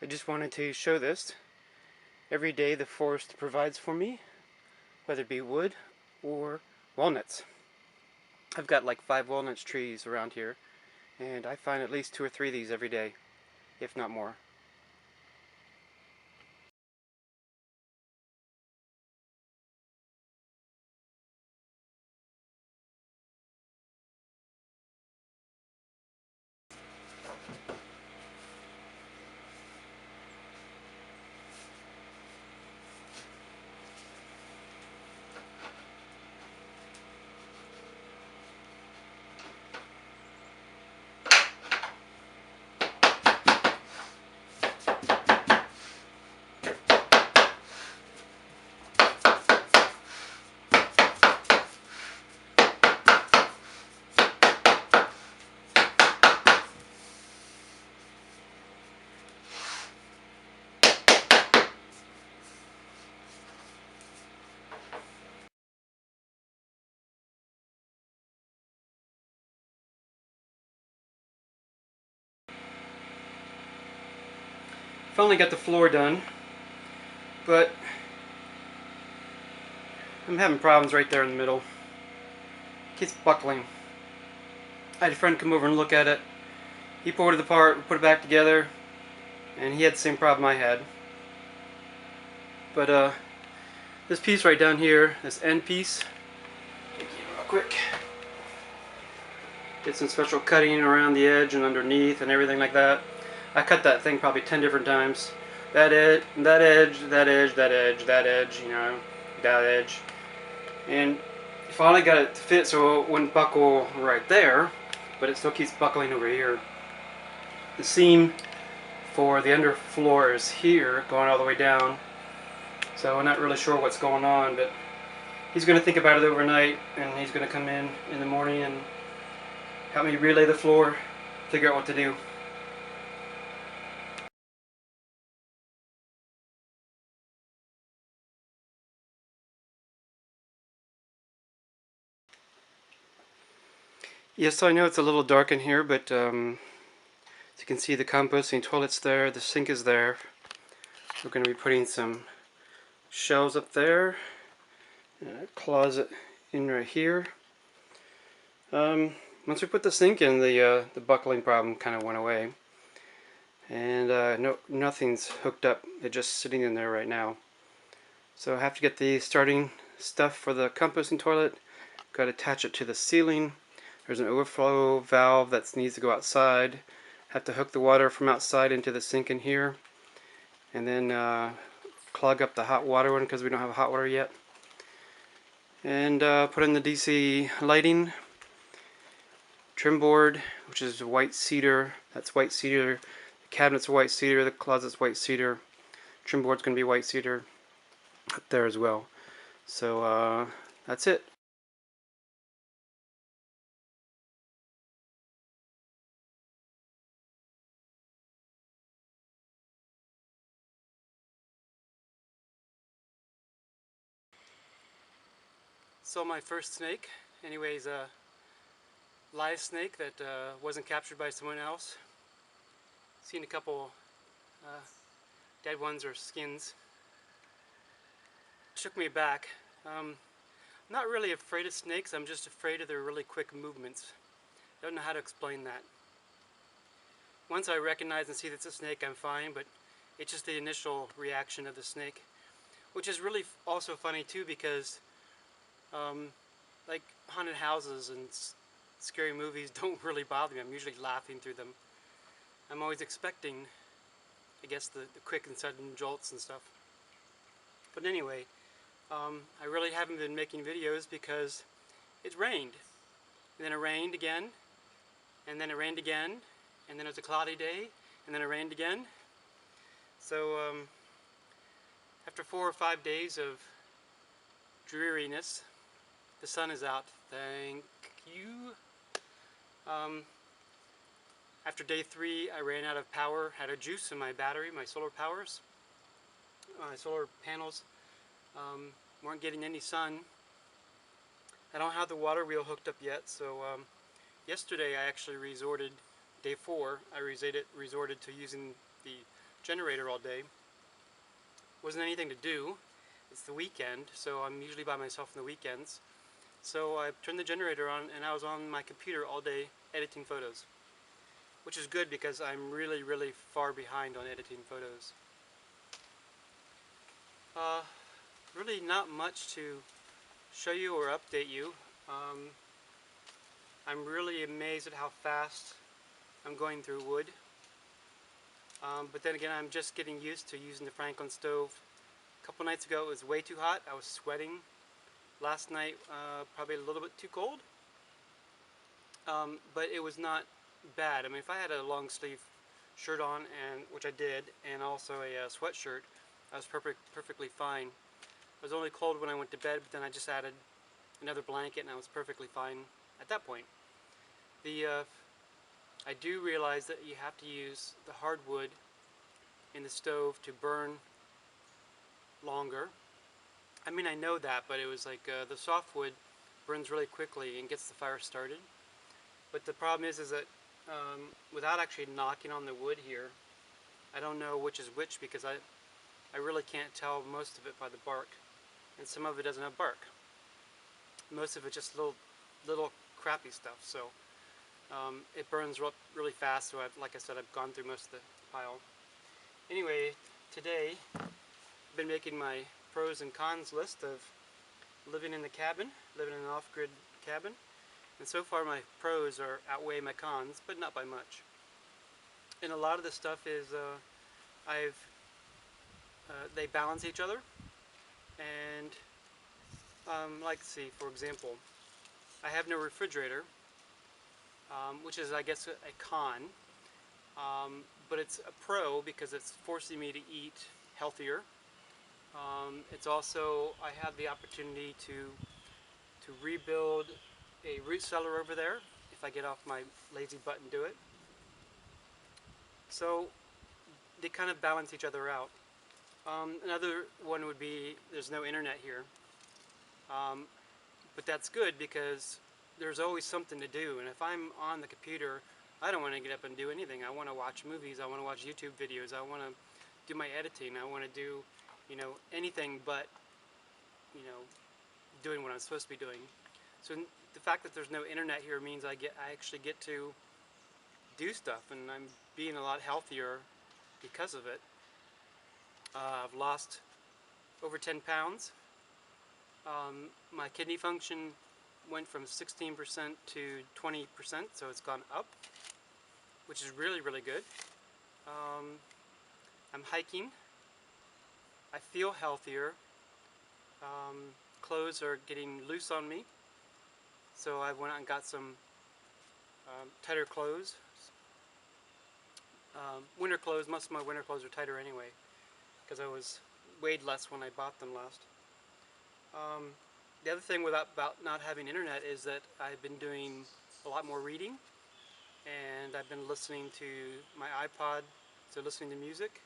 I just wanted to show this. Every day the forest provides for me, whether it be wood or walnuts. I've got like 5 walnut trees around here, and I find at least 2 or 3 of these every day, if not more. Finally got the floor done, but I'm having problems right there in the middle. It keeps buckling. I had a friend come over and look at it. He pulled it apart, put it back together, and he had the same problem I had. But this piece right down here, this end piece, real quick. Did some special cutting around the edge and underneath and everything like that. I cut that thing probably 10 different times. That edge, that edge, that edge, that edge, that edge, you know, that edge. And finally got it to fit so it wouldn't buckle right there, but it still keeps buckling over here. The seam for the underfloor is here, going all the way down. So I'm not really sure what's going on, but he's going to think about it overnight, and he's going to come in the morning and help me relay the floor, figure out what to do. Yes, I know it's a little dark in here, but as you can see, the composting toilet's there, the sink is there. We're going to be putting some shelves up there, and a closet in right here. Once we put the sink in, the buckling problem kind of went away, and nothing's hooked up. It's just sitting in there right now. So I have to get the starting stuff for the composting toilet. Got to attach it to the ceiling. There's an overflow valve that needs to go outside. Have to hook the water from outside into the sink in here, and then clog up the hot water one because we don't have hot water yet. And put in the DC lighting, trim board, which is white cedar. That's white cedar. The cabinet's white cedar. The closet's white cedar. Trim board's going to be white cedar up there as well. So that's it. So my first snake, anyways, a live snake that wasn't captured by someone else. Seen a couple dead ones or skins. Shook me back. I'm not really afraid of snakes, I'm just afraid of their really quick movements. Don't know how to explain that. Once I recognize and see that it's a snake, I'm fine, but it's just the initial reaction of the snake. Which is really also funny too, because like haunted houses and scary movies don't really bother me. I'm usually laughing through them. I'm always expecting, I guess, the quick and sudden jolts and stuff. But anyway, I really haven't been making videos because it's rained. And then it rained again, and then it rained again, and then it was a cloudy day, and then it rained again. So after 4 or 5 days of dreariness, the sun is out. Thank you. After day 3, I ran out of power, had a juice in my battery, my solar powers. My solar panels weren't getting any sun. I don't have the water wheel hooked up yet, so yesterday I actually resorted, day 4, I resorted to using the generator all day. Wasn't anything to do. It's the weekend, so I'm usually by myself on the weekends. So I turned the generator on and I was on my computer all day editing photos. Which is good because I'm really, really far behind on editing photos. Really not much to show you or update you. I'm really amazed at how fast I'm going through wood. But then again, I'm just getting used to using the Franklin stove. A couple nights ago it was way too hot. I was sweating. Last night probably a little bit too cold. But it was not bad. I mean, if I had a long sleeve shirt on, and which I did, and also a sweatshirt, I was perfectly fine. I was only cold when I went to bed, but then I just added another blanket and I was perfectly fine at that point. I do realize that you have to use the hardwood in the stove to burn longer. I mean, I know that, but it was like the softwood burns really quickly and gets the fire started. But the problem is that without actually knocking on the wood here, I don't know which is which because I really can't tell most of it by the bark. And some of it doesn't have bark. Most of it just little crappy stuff. So it burns really fast. So like I said, I've gone through most of the pile. Anyway, today I've been making my pros and cons list of living in the cabin, living in an off-grid cabin. And so far my pros outweigh my cons, but not by much. And a lot of the stuff is they balance each other. And like, see, for example, I have no refrigerator, which is, I guess, a con. But it's a pro because it's forcing me to eat healthier. It's also, I have the opportunity to rebuild a root cellar over there if I get off my lazy butt and do it. So they kind of balance each other out. Another one would be there's no internet here. But that's good because there's always something to do, and if I'm on the computer, I don't want to get up and do anything. I want to watch movies, I want to watch YouTube videos, I want to do my editing, I want to do, anything but, doing what I'm supposed to be doing. So the fact that there's no internet here means I actually get to do stuff, and I'm being a lot healthier because of it. I've lost over 10 pounds. My kidney function went from 16% to 20%, so it's gone up, which is really, really good. I'm hiking. I feel healthier. Clothes are getting loose on me, so I went out and got some tighter clothes. Winter clothes, most of my winter clothes are tighter anyway, because I weighed less when I bought them last. The other thing about not having internet is that I've been doing a lot more reading, and I've been listening to my iPod, so listening to music.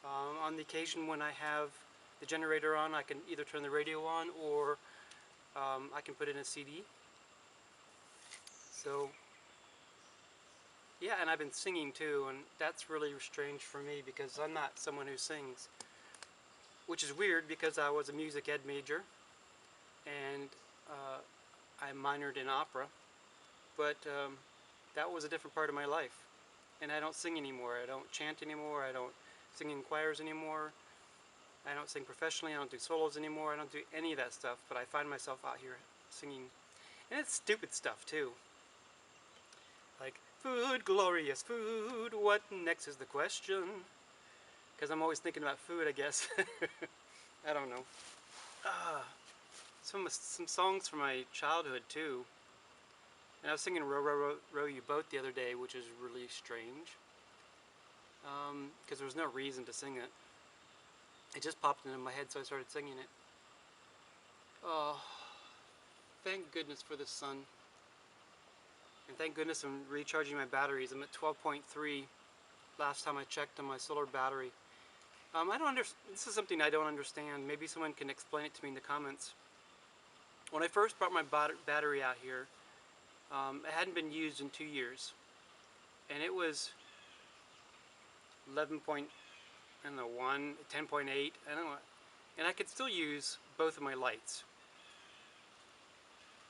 On the occasion when I have the generator on, I can either turn the radio on or I can put in a CD. So yeah, and I've been singing too, and that's really strange for me because I'm not someone who sings, which is weird because I was a music ed major and I minored in opera, but that was a different part of my life, and I don't sing anymore. I don't chant anymore. I don't sing in choirs anymore. I don't sing professionally. I don't do solos anymore. I don't do any of that stuff, but I find myself out here singing, and it's stupid stuff too. Like, food, glorious food, what next is the question? Because I'm always thinking about food, I guess. I don't know. Some songs from my childhood too. And I was singing Row, Row, Row, Row You Boat the other day, which is really strange. Because there was no reason to sing it. It just popped into my head, so I started singing it. Oh, thank goodness for the sun. And thank goodness I'm recharging my batteries. I'm at 12.3 last time I checked on my solar battery. This is something I don't understand. Maybe someone can explain it to me in the comments. When I first brought my battery out here, it hadn't been used in 2 years. And it was 11.8 I don't know, 1, 10.8, I don't know, and I could still use both of my lights.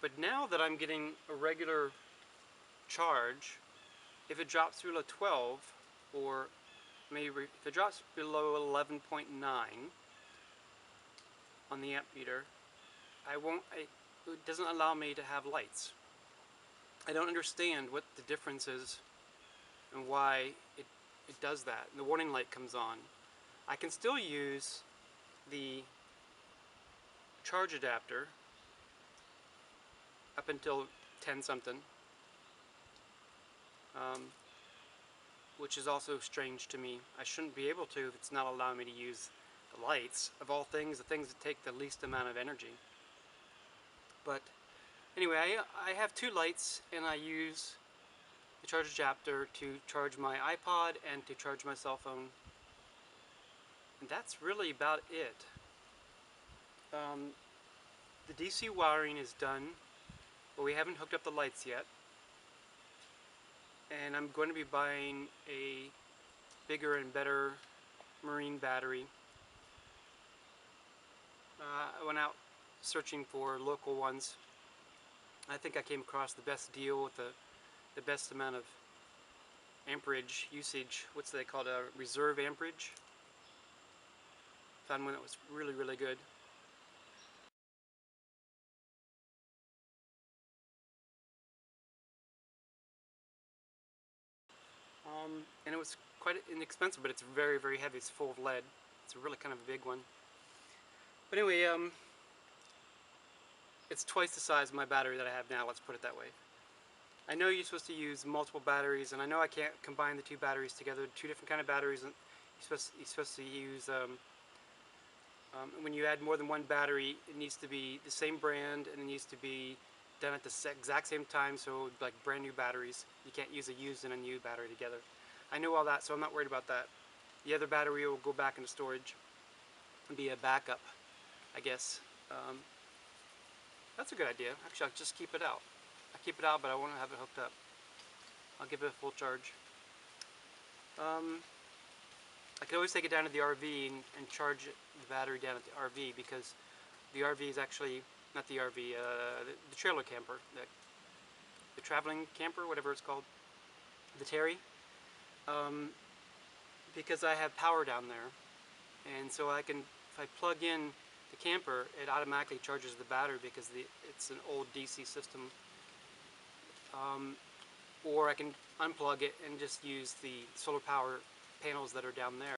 But now that I'm getting a regular charge, if it drops below 12, or maybe if it drops below 11.9 on the amp meter, it doesn't allow me to have lights. I don't understand what the difference is and why it does that. The warning light comes on. I can still use the charge adapter up until 10 something, which is also strange to me. I shouldn't be able to if it's not allowing me to use the lights. Of all things, the things that take the least amount of energy. But anyway, I have 2 lights, and I use the charge adapter to charge my iPod and to charge my cell phone. And that's really about it. The DC wiring is done, but we haven't hooked up the lights yet. And I'm going to be buying a bigger and better marine battery. I went out searching for local ones. I think I came across the best deal with the best amount of amperage usage. What's they called, a reserve amperage? Found one that was really, really good. And it was quite inexpensive, but it's very, very heavy. It's full of lead. It's a really kind of a big one. But anyway, it's twice the size of my battery that I have now, let's put it that way. I know you're supposed to use multiple batteries, and I know I can't combine the 2 batteries together, 2 different kind of batteries. And you're supposed to use, when you add more than 1 battery, it needs to be the same brand, and it needs to be done at the exact same time, so like brand new batteries. You can't use a used and a new battery together. I know all that, so I'm not worried about that. The other battery will go back into storage and be a backup, I guess. That's a good idea. Actually, I'll just keep it out. I keep it out, but I won't have it hooked up. I'll give it a full charge. I can always take it down to the RV and charge the battery down at the RV, because the RV is actually, not the RV, the trailer camper, the traveling camper, whatever it's called, the Terry, because I have power down there, and so I can, if I plug in the camper, it automatically charges the battery because it's an old DC system, or I can unplug it and just use the solar power panels that are down there.